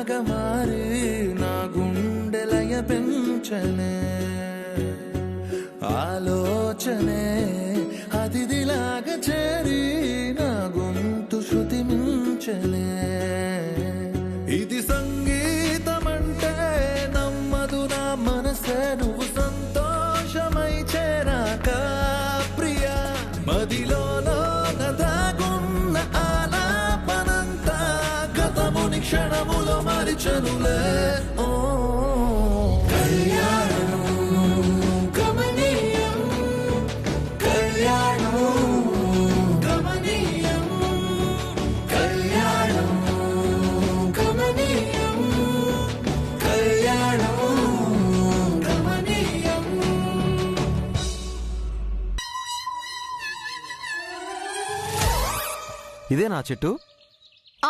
ఊపిరిలాగా మారి నా గుండెలయ పెంచనే ఆలోచనే అతిథిలాగా చేరి నా గొంతు శృతి మించనే ఇది సంగీతమంటే నమ్మదు నా మనసే నువ్వు సంతోషమై చేరాక ప్రియా మదిలో దాగున్న ఆలాపనంతా గతముని క్షణములో మరిచనులే ఓ కళ్యాణం గమనీయం కళ్యాణం గమనీయం కళ్యాణం గమనీయం కళ్యాణం గమనీయం. ఇదే నా చెట్టు?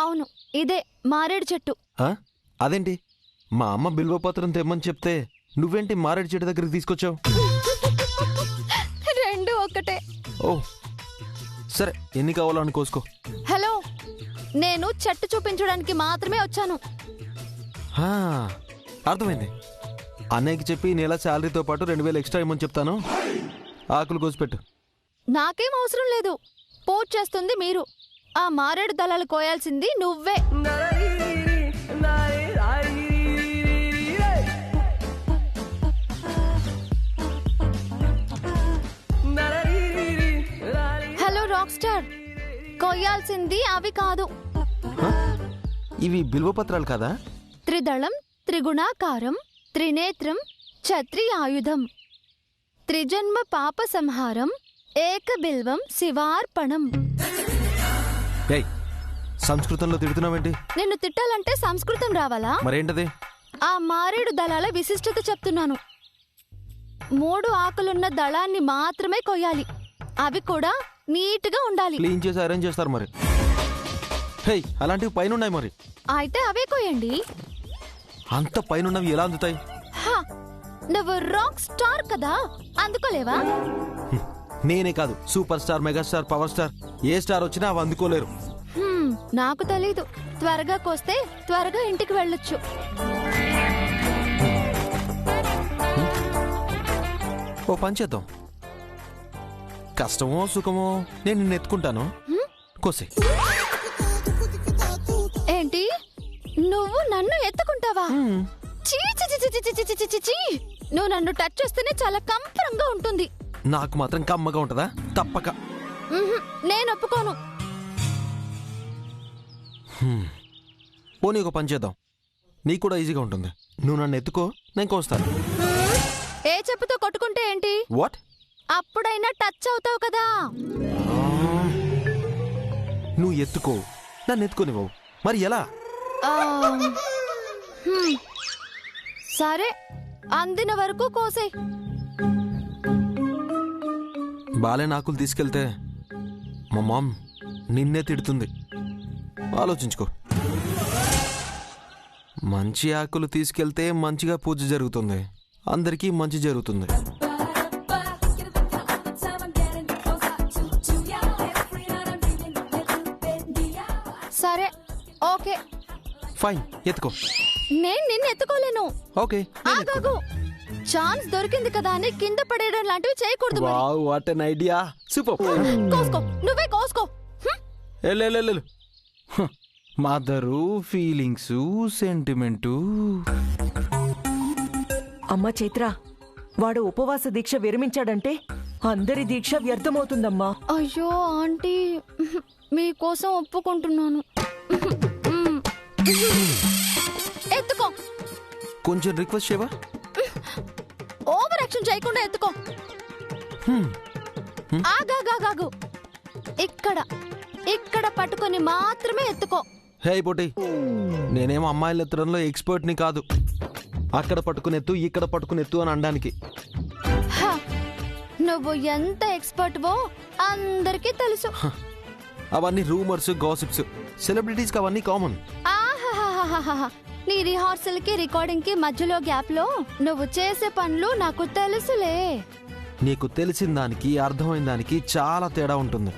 అవును, ఇదే మారేడు చెట్టు. అదేంటి మా అమ్మ బిల్వపత్రం తెమ్మని చెప్తే నువ్వేంటి మారేడు చెట్టు దగ్గరికి తీసుకొచ్చావు? రెండు ఒకటే. ఓ సరే, ఎన్ని కావాలో అని కోసుకో. హలో, నేను చెట్టు చూపించడానికి మాత్రమే వచ్చాను. అర్థమైంది. అన్నయ్యకి చెప్పి నెల శాలరీతో పాటు 2000 ఎక్స్ట్రా ఇమ్మని చెప్తాను. ఆకులు కోసిపెట్టు. నాకేం అవసరం లేదు, పూజ చేస్తుంది మీరు. ఆ మారేడు దళాలు కోయాల్సింది నువ్వే. హలో రాక్ స్టార్, కొయ్యాల్సింది అవి కాదు. ఇవి బిల్వపత్రాలు కాదా? త్రిదళం త్రిగుణాకారం త్రినేత్రం ఛత్రియాయుధం త్రిజన్మ పాప సంహారం ఏక బిల్వం శివార్పణం. సంస్కృతంలో తిడుతున్నావేంటి? నిన్ను తిట్టాలంటే సంస్కృతం రావాలా? మరేంటది? ఆ మారేడు దళాల విశిష్టత చెప్తున్నాను. 3 ఆకులున్న దళాన్ని మాత్రమే కొయ్యాలి. అవి కూడా నీట్గా ఉండాలి. క్లీన్ చేసి అరేంజ్ చేస్తారు మరి. హే, అలాంటివి పైన ఉన్నాయి మరి. అయితే అవే కొయ్యండి. అంత పైనున్నవి ఎలా అందుతాయి? నువ్వు రాక్ స్టార్ కదా, అందుకోలేవా? నేనే కాదు, super star, megastar, power star, ఏ స్టార్ వచ్చినా అవి అందుకోలేరు. నాకు తెలీదు. త్వరగా కోస్తే త్వరగా ఇంటికి వెళ్ళొచ్చు. ఓ పని చేద్దాం. కష్టమో సుఖమో నేను నిన్ను ఎత్తుకుంటాను. కోసే. ఏంటి, నువ్వు నన్ను ఎత్తుకుంటావా? చీ చీ చీ చీ చీ చీ చీ చీ. నువ్వు నన్ను టచ్ చేస్తేనే చాలా కంపరంగా ఉంటుంది. నాకు మాత్రం కమ్మగా ఉంటుందా? తప్పక. నేను ఒప్పుకోను. పోనీ ఒక పని చేద్దాం, నీకు కూడా ఈజీగా ఉంటుంది. నువ్వు నన్ను ఎత్తుకో, నేను కోస్తాను. ఏ చెప్పుతో కొట్టుకుంటే ఏంటి? వాట్? అప్పుడైనా టచ్ అవుతావు కదా. నువ్వు ఎత్తుకో, నన్ను ఎత్తుకోనివ్వవు, మరి ఎలా? సరే, అందిన వరకు కోసే. బాలే ఆకులు తీసుకెళ్తే మా మామ్ నిన్నే తిడుతుంది. ఆలోచించుకో. మంచి ఆకులు తీసుకెళ్తే మంచిగా పూజ జరుగుతుంది, అందరికీ మంచి జరుగుతుంది. సరే, ఓకే ఫైన్, ఎత్తుకో. నేను నిన్ను ఎత్తుకోలేను. ఓకే, ఆగాగు. ఛాన్స్ దొరికింది కదా అని కింద పడేయడం లాంటివి చేయకూడదు. Wow, what an idea. Super. కోసుకో, నువ్వే కోసుకో. Mother, feelings, sentiment. అమ్మా చైత్ర, వాడు ఉపవాస దీక్ష విరమించాడంటే అందరి దీక్ష వ్యర్థమవుతుందమ్మా. అయ్యో ఆంటీ, మీకోసం ఒప్పుకుంటున్నాను. ఎత్తుకో. కొంచెం రిక్వెస్ట్ చేయవా? ఓవర్ యాక్షన్ చేయకుండా ఎత్తుకో. ఆగాగాగాగు. ఇక్కడ ఇక్కడ పట్టుకొని మాత్రమే ఎత్తుకో. హే పోటీ, నేనేమో అమ్మాయిలు ఎత్తడంలో ఎక్స్పర్ట్ని కాదు. అక్కడ పట్టుకుని ఎత్తు, ఇక్కడ పట్టుకుని ఎత్తు అని అనడానికి. నువ్వు ఎంత ఎక్స్పర్ట్వో అందరికీ తెలుసు. అవన్నీ రూమర్స్, గాసిప్స్. సెలబ్రిటీస్కి అవన్నీ కామన్. నీ రిహార్సల్ కి రికార్డింగ్ కి మధ్యలో గ్యాప్ లో నువ్వు చేసే పనులు నాకు తెలుసులే. నీకు తెలిసిన దానికి అర్థమైన దానికి చాలా తేడా ఉంటుంది.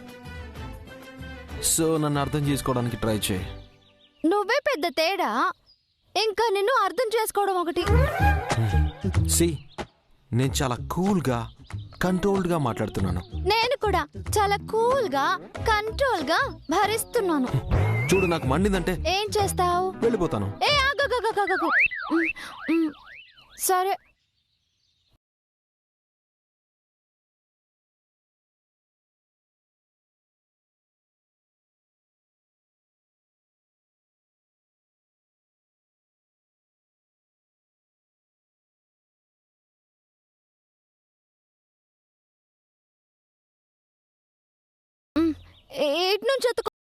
సో నన్ను అర్థం చేసుకోవడానికి ట్రై చేయి. నువ్వే పెద్ద తేడా. ఇంకా నిన్ను అర్థం చేసుకోవడం ఒకటి. సి నేను చాలా కూల్గా కంట్రోల్డ్గా మాట్లాడుతున్నాను. నేను కూడా చాలా కూల్గా కంట్రోల్గా భరిస్తున్నాను. చూడు, నాకు మండిందంటే ఏం చేస్తావు? వెళ్ళిపోతాను. ఏ ఆగగగగగగు. సరే. ఎటు నుంచి ఎత్తుకో.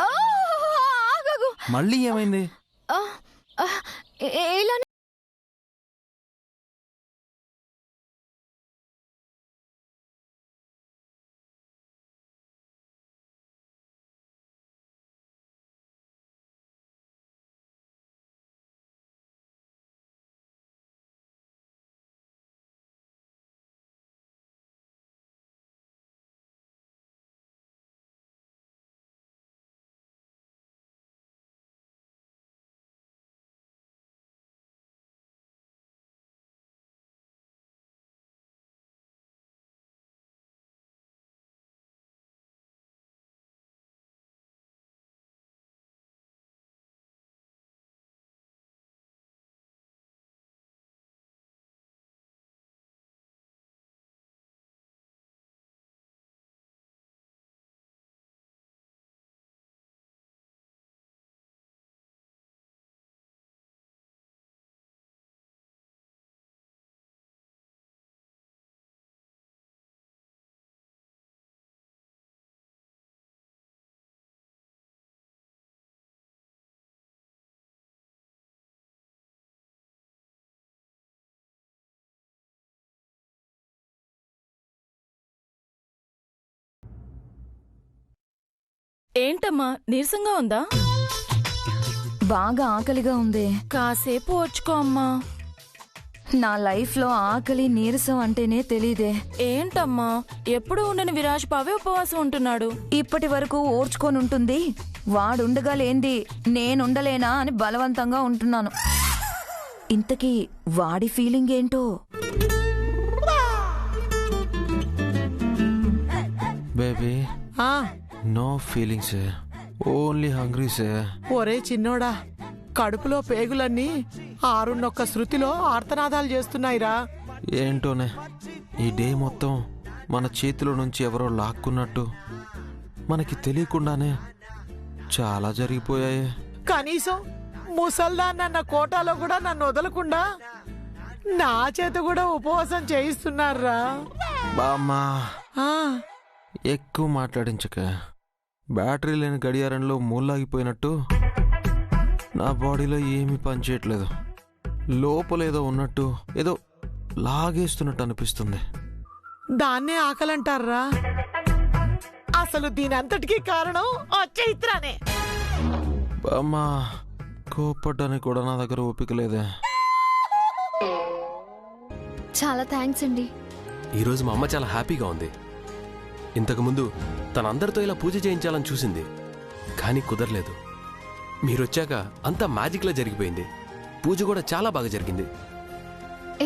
ఆగగు. మళ్ళీ ఏమైంది? ఇలా ఏంటమ్మా నీరసంగా ఉందా? బాగా ఆకలిగా ఉంది. కాసేపు వచ్చుకో అమ్మా. నా లైఫ్లో ఆకలి నీరసం అంటేనే తెలీదే. ఏంటమ్మా ఎప్పుడు ఉండని విరాజ్ పావే ఉపవాసం ఉంటున్నాడు. ఇప్పటి వరకు ఓర్చుకొని ఉంటుంది, వాడుండగా లేంది నేనుండలేనా అని బలవంతంగా ఉంటున్నాను. ఇంతకీ వాడి ఫీలింగ్ ఏంటో. Baby, no feelings, only hungry sir. ఒరే చిన్నోడా, కడుపులో పేగులన్నీ ఆరున్నొక్క శృతిలో ఆర్తనాదాలు చేస్తున్నాయిరా. ఏంటోనే, ఈ డే మొత్తం మన చేతిలో నుంచి ఎవరో లాక్కున్నట్టు మనకి తెలియకుండానే చాలా జరిగిపోయాయి. కనీసం ముసల్దాన్న కోటాలో కూడా నన్ను వదలకుండా నా చేత కూడా ఉపవాసం చేయిస్తున్నారా. బామ్మా, ఆ, ఎక్కువ మాట్లాడించక. బ్యాటరీ లేని గడియారంలో మూలాగిపోయినట్టు నా బాడీలో ఏమీ పనిచేయట్లేదు. లోపలేదో ఉన్నట్టు ఏదో లాగేస్తున్నట్టు అనిపిస్తుంది. దాన్నే ఆకలంటారా? అసలు దీనంతటికీ కారణం ఆ చైత్రానే. బామ్మా, కోపడ్డానికి కూడా నా దగ్గర ఓపిక లేదే. చాలా థ్యాంక్స్ అండి. ఈరోజు మా అమ్మ చాలా హ్యాపీగా ఉంది. ఇంతకుముందు తనందరితో ఇలా పూజ చేయించాలని చూసింది, కానీ కుదరలేదు. మీరొచ్చాక అంతా మ్యాజిక్లా జరిగిపోయింది. పూజ కూడా చాలా బాగా జరిగింది.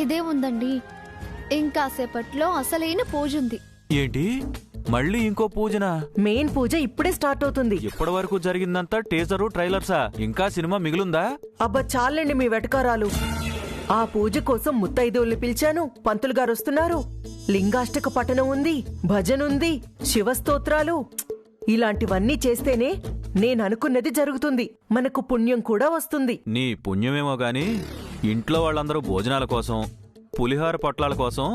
ఇదే ఉందండి, ఇంకాసేపట్లో అసలైన పూజ ఉంది. ఏంటి మళ్ళీ ఇంకో పూజనా? మెయిన్ పూజ ఇప్పుడే స్టార్ట్ అవుతుంది. ఇప్పటి వరకు జరిగిందంతా టీజరు ట్రైలర్సా? ఇంకా సినిమా మిగిలుందా? అబ్బా చాలండి మీ వెటకారాలు. ఆ పూజ కోసం ముత్తైదువుల్ని పిలిచాను, పంతులు గారు వస్తున్నారు, లింగాష్టక పఠనం ఉంది, భజనుంది, శివస్తోత్రాలు. ఇలాంటివన్నీ చేస్తేనే నేననుకున్నది జరుగుతుంది, మనకు పుణ్యం కూడా వస్తుంది. నీ పుణ్యమేమో గాని ఇంట్లో వాళ్ళందరూ భోజనాల కోసం, పులిహార పొట్లాల కోసం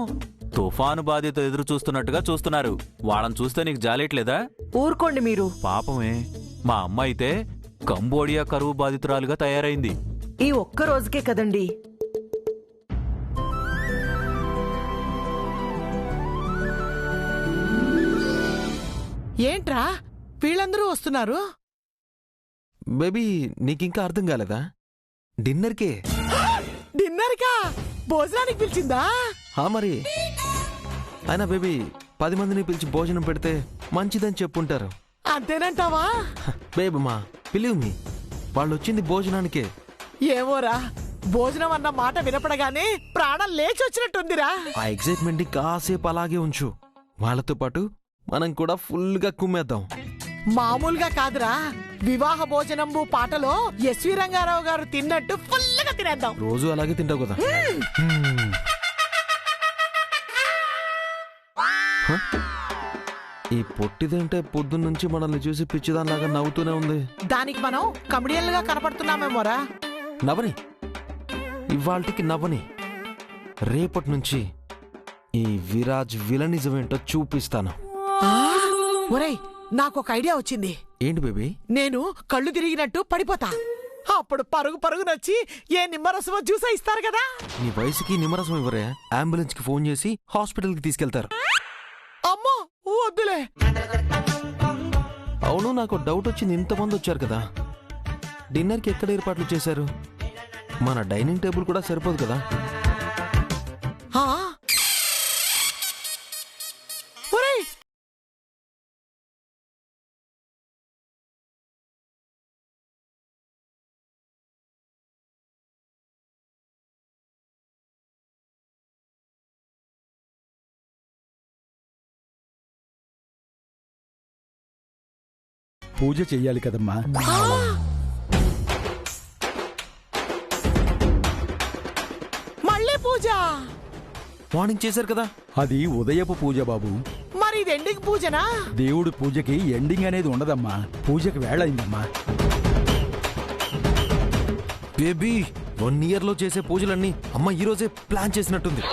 తుఫాను బాధిత ఎదురు చూస్తున్నట్టుగా చూస్తున్నారు. వాళ్ళని చూస్తే నీకు జాలేట్లేదా? ఊరుకోండి మీరు. పాపమే, మా అమ్మ అయితే కంబోడియా కరువు బాధితురాలుగా తయారైంది. ఈ ఒక్క రోజుకే కదండి. ఏంట్రా వీళ్ళందరూ వస్తున్నారు? బేబీ నీకింకా అర్థం కాలేదా? డిన్నర్కే. డిన్నర్ కా? భోజనానికి పిలిచిందా? మరి అయినా బేబీ 10 మందిని పిలిచి భోజనం పెడితే మంచిదని చెప్పుంటారు. అంతేనంటావా? బేబీ మా పిలివ్ మీ, వాళ్ళు వచ్చింది భోజనానికే. ఏమోరా, భోజనం అన్న మాట వినపడగానే ప్రాణం లేచి వచ్చినట్టుందిరా. ఆ ఎగ్జైట్మెంట్ ని కాసేపు అలాగే ఉంచు. వాళ్ళతో పాటు మనం కూడా ఫుల్ గా కుమ్మేద్దాం. మామూలుగా కాదురా, వివాహ భోజనంబు పాటలో ఎస్వి రంగారావు గారు తిన్నట్టు ఫుల్గా తినేద్దాం. రోజు అలాగే తింటావు కదా. హ? ఈ పొట్టిదంటే పొద్దున్నుంచి మనల్ని చూసి పిచ్చిదానిలాగా నవ్వుతూనే ఉంది. దానికి మనం కమిడియన్లుగా కనపడుతున్నామేమోరా. నవ్వని, ఇవాళకి నవ్వని. రేపటి నుంచి ఈ విరాజ్ విలనిజం ఏంటో చూపిస్తాను. ఒరేయ్, నాకు ఒక ఐడియా వచ్చింది. ఏంటి బేబీ? నేను కళ్ళు తిరిగినట్టు పడిపోతా. అప్పుడు పరుగు పరుగునొచ్చి ఏ నిమ్మరసమో జ్యూస్ ఇస్తారు కదా. నీ వయసుకి నిమ్మరసం ఇవ్వరే, అంబులెన్స్ కి ఫోన్ చేసి హాస్పిటల్ కి తీసుకెళ్తారు. అమ్మో వద్దులే. అవును, నాకు డౌట్ వచ్చింది. ఇంతమంది వచ్చారు కదా, డిన్నర్కి ఎక్కడ ఏర్పాట్లు చేశారు? మన డైనింగ్ టేబుల్ కూడా సరిపోదు కదా. ఆ? ఒరేయ్, పూజ చెయ్యాలి కదమ్మా. మళ్ళీ పూజ? మార్నింగ్ చేశారు కదా. అది ఉదయపు పూజ బాబు. మరి ఇది ఎండింగ్ పూజనా? దేవుడి పూజకి ఎండింగ్ అనేది ఉండదమ్మా. పూజకి వేళయిందమ్మా. బేబీ, 1 year లో చేసే పూజలన్నీ అమ్మ ఈ రోజే ప్లాన్ చేసినట్టుంది.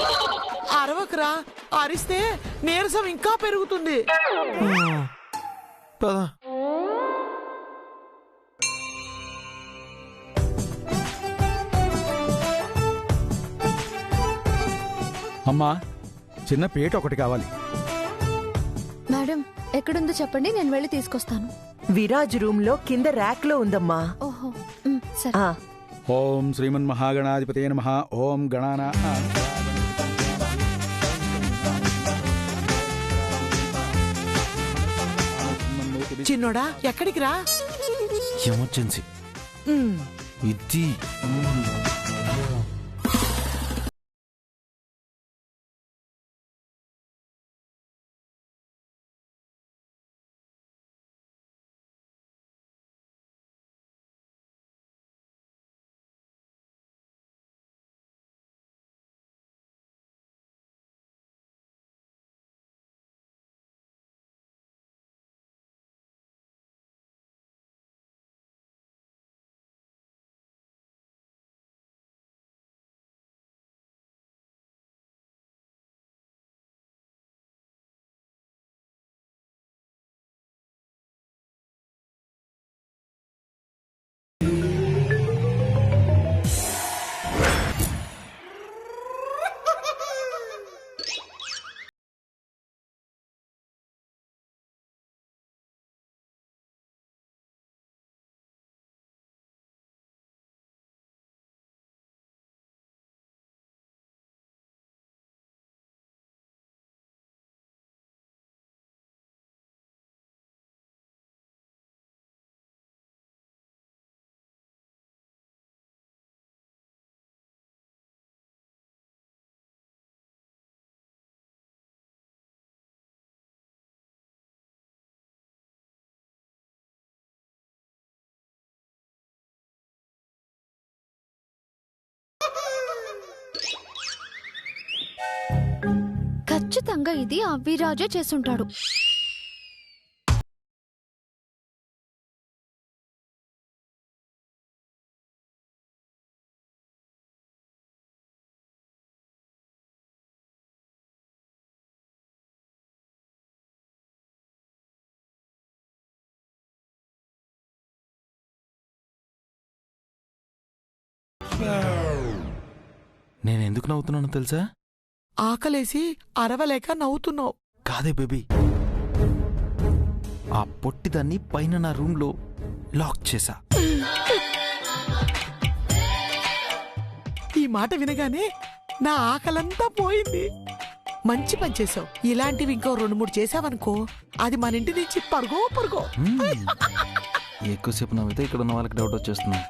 అరవకురా, అరిస్తే నీరసం ఇంకా పెరుగుతుంది. పదా. అమ్మా, చిన్న పేట ఒకటి కావాలి. మేడం, ఎక్కడుందో చెప్పండి, నేను వెళ్ళి తీసుకొస్తాను. విరాజ్ రూమ్ లో కింద ర్యాక్ లో ఉందమ్మా. ఓహో, సరే. ఆ, ఓం శ్రీమన్ మహాగణాధిపతే నమః. ఓం గణానా చిన్నోడా, ఎక్కడికి రా? ఎమర్జెన్సీ ఇది. ఖచ్చితంగా ఇది ఆ విరాజే చేసుంటాడు. నేనెందుకు నవ్వుతున్నానో తెలుసా? ఆకలేసి అరవలేక నవ్వుతున్నావు. కాదే బేబీ, ఆ పొట్టిదాన్ని పైన నా రూమ్లో లాక్ చేశా. ఈ మాట వినగానే నా ఆకలంతా పోయింది. మంచి పని చేసావు. ఇలాంటివి ఇంకో 2-3 చేసావనుకో, అది మన ఇంటి నుంచి పరుగో. ఎక్కువసేపు నవ్వితే ఇక్కడ ఉన్న వాళ్ళకి డౌట్ వచ్చేస్తుంది.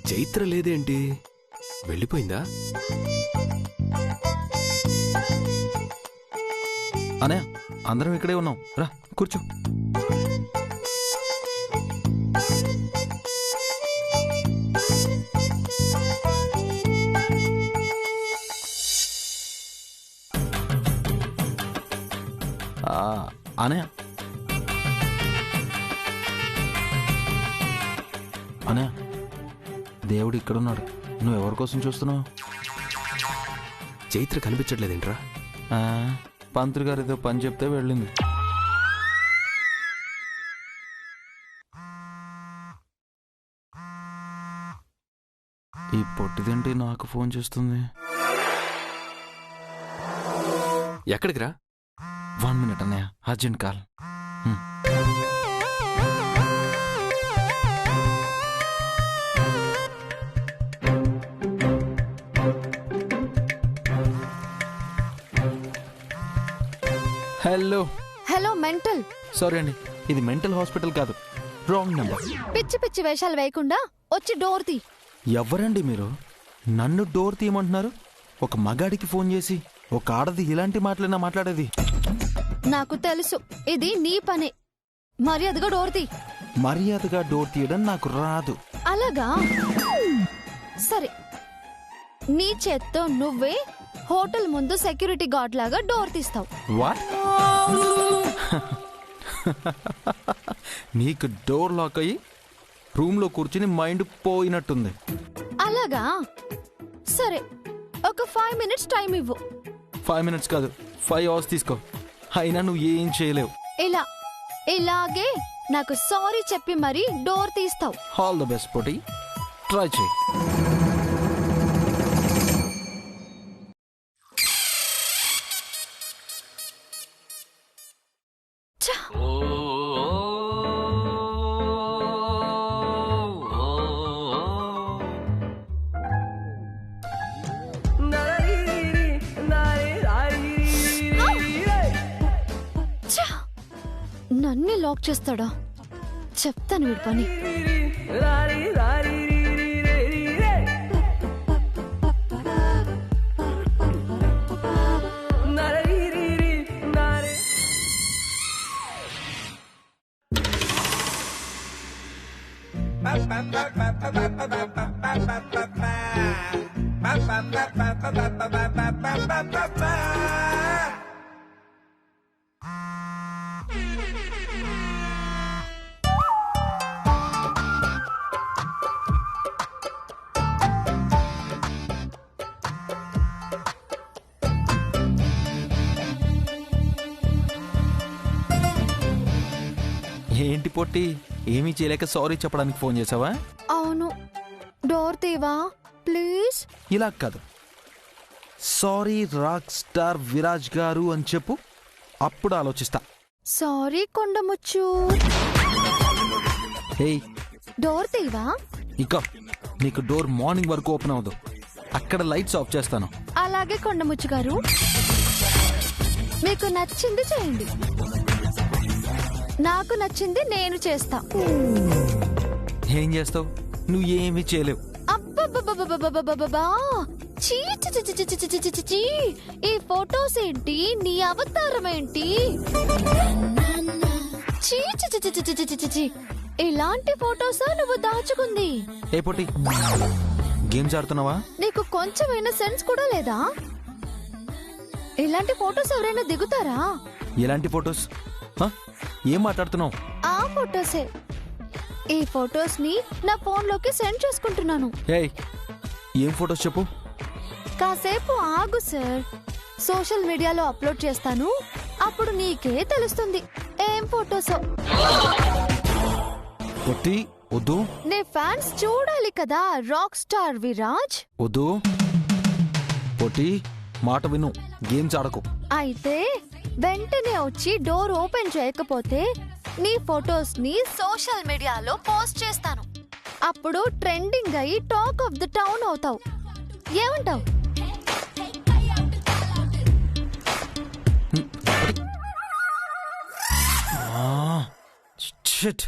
చైత్ర లేదేంటి? వెళ్ళిపోయిందా? అనే అందరం ఇక్కడే ఉన్నాం, రా కూర్చో. అనే అనే దేవుడు ఇక్కడున్నాడు. నువ్వు ఎవరి కోసం చూస్తున్నావు? చైత్ర కనిపించట్లేదేంట్రా? పంతులు గారు ఏదో పని చెప్తే వెళ్ళింది. ఈ పొట్టిదేంటి నాకు ఫోన్ చేస్తుంది? ఎక్కడికి రా? 1 minute అన్నయ్య, urgent call. Hello hello mental. Sorry అండి, ఇది మెంటల్ హాస్పిటల్ కాదు, రాంగ్ నెంబర్. పిచ్చి పిచ్చి వేషాలు వేయకుండా వచ్చి డోర్ తీ. ఎవరండి మీరు? నన్ను డోర్ తీయమంటున్నారు? ఒక మగాడికి ఫోన్ చేసి ఒక ఆడది ఇలాంటి మాటలైనా మాట్లాడేది? నాకు తెలుసు ఇది నీ పనే. మర్యాదగా డోర్ తీ. మర్యాదగా డోర్ తీయడం నాకు రాదు. అలాగా? సరే, నీ చేత్తో నువ్వే హోటల్ ముందు సెక్యూరిటీ గార్డ్ లాగా డోర్ తీస్తావు. వాట్? నీకు డోర్ లాక్ అయ్యి రూమ్లో కూర్చుని మైండ్ పోయినట్టుంది. అలాగా? సరే, ఒక 5 minutes టైం ఇవ్వు. 5 minutes కాదు, 5 hours తీసుకో. అయినా నువ్వు ఏం చేయలేవు. ఇలాగే నాకు సారీ చెప్పి మరీ డోర్ తీస్తావు. ఆల్ ద బెస్ట్ పొట్టి, ట్రై చేయి. నన్నే లాక్ చేస్తాడా? చెప్తాను వీడి పని. ఏంటి పొట్టి, ఏమీ చేయలేక సారీ చెప్పడానికి ఫోన్ చేసావా? అవును, డోర్ తీవా ప్లీజ్. ఇలా కాదు, సారీ రాక్ స్టార్ విరాజ్ గారు అని చెప్పు, అప్పుడు ఆలోచిస్తా. సారీ కొండముచ్చు. ఏయ్, డోర్ తీవా. ఇక నీకు డోర్ మార్నింగ్ వరకు ఓపెన్ అవ్వదు, అక్కడ లైట్స్ ఆఫ్ చేస్తాను. అలాగే కొండముచ్చు గారు, మీకు నచ్చింది చేయండి, నాకు నచ్చింది నేను చేస్తా. ఏం చేస్తావు? నువ్వు ఏమీ చేయలేవు. అబ్బబ్బబ్బబ్బబ్బబ్బబ్బబ్బా! చీ చీ చీ చీ చీ చీ చీ చీ చీ! ఈ ఫోటోస్ ఏంటి? నీ అవతారం ఏంటి? చీ చీ చీ చీ చీ చీ చీ చీ! ఇలాంటి ఫోటోసా నువ్వు దాచుకుంది? ఏ పొట్టి, గేమ్స్ ఆడుతున్నావా? నీకు కొంచెమైనా సెన్స్ కూడా లేదా? ఇలాంటి ఫోటోస్ ఎవరైనా దిగుతారా? ఎలాంటి ఫోటోస్? ఏం మాట్లాడుతున్నావు? ఆ ఫోటోసే. ఈ ఫోటోస్ ని నా ఫోన్ లోకి సెండ్ చేసుకుంటున్నాను. ఏయ్, ఏం ఫోటోస్ చెప్పు. కాసేపు ఆగు సార్, సోషల్ మీడియాలో అప్లోడ్ చేస్తాను, అప్పుడు నీకే తెలుస్తుంది ఏం ఫోటోసో. పొట్టి వద్దు, నీ ఫ్యాన్స్ చూడాలి కదా రాక్ స్టార్ విరాజ్. వద్దు. పొట్టి మాట విను, గేమ్స్ ఆడకు. అయితే వెంటనే వచ్చి డోర్ ఓపెన్ చేయకపోతే నీ ఫొటోస్ ని సోషల్ మీడియాలో పోస్ట్ చేస్తాను. అప్పుడు ట్రెండింగ్ అయ్యి టాక్ ఆఫ్ ద టౌన్ అవుతావు. ఏమంటావు? షిట్.